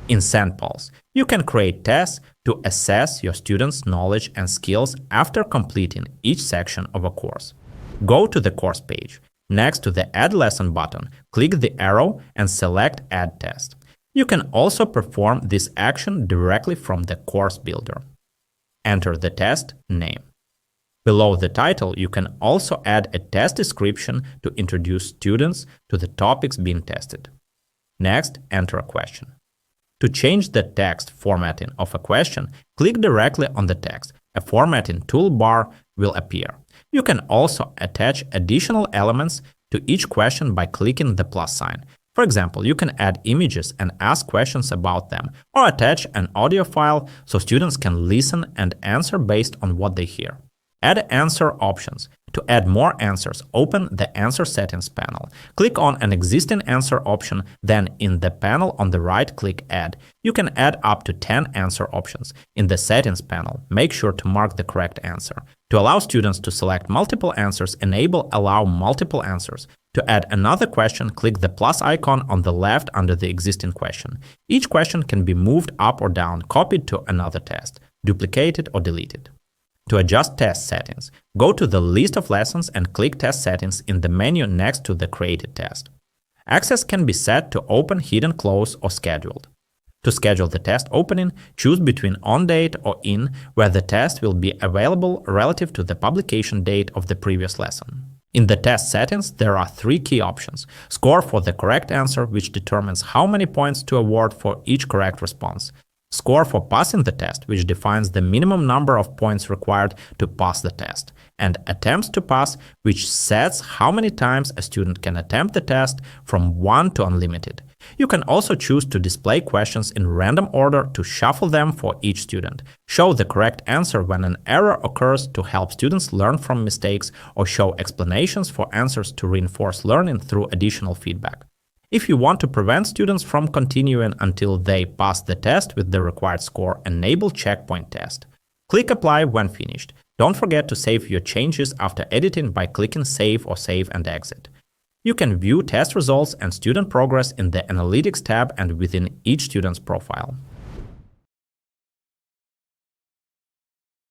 In SendPulse, you can create tests to assess your students' knowledge and skills after completing each section of a course. Go to the course page. Next to the Add Lesson button, click the arrow and select Add Test. You can also perform this action directly from the course builder. Enter the test name. Below the title, you can also add a test description to introduce students to the topics being tested. Next, enter a question. To change the text formatting of a question, click directly on the text. A formatting toolbar will appear. You can also attach additional elements to each question by clicking the plus sign. For example, you can add images and ask questions about them, or attach an audio file so students can listen and answer based on what they hear. Add answer options. To add more answers, open the Answer Settings panel. Click on an existing answer option, then in the panel on the right, click Add. You can add up to 10 answer options. In the Settings panel, make sure to mark the correct answer. To allow students to select multiple answers, enable Allow Multiple Answers. To add another question, click the plus icon on the left under the existing question. Each question can be moved up or down, copied to another test, duplicated or deleted. To adjust test settings, go to the list of lessons and click Test Settings in the menu next to the Created Test. Access can be set to open, hidden, close, or scheduled. To schedule the test opening, choose between On Date or In, where the test will be available relative to the publication date of the previous lesson. In the test settings, there are three key options. Score for the correct answer, which determines how many points to award for each correct response. Score for passing the test, which defines the minimum number of points required to pass the test. And attempts to pass, which sets how many times a student can attempt the test from 1 to unlimited. You can also choose to display questions in random order to shuffle them for each student. Show the correct answer when an error occurs to help students learn from mistakes, or show explanations for answers to reinforce learning through additional feedback. If you want to prevent students from continuing until they pass the test with the required score, enable Checkpoint Test. Click Apply when finished. Don't forget to save your changes after editing by clicking Save or Save and Exit. You can view test results and student progress in the Analytics tab and within each student's profile.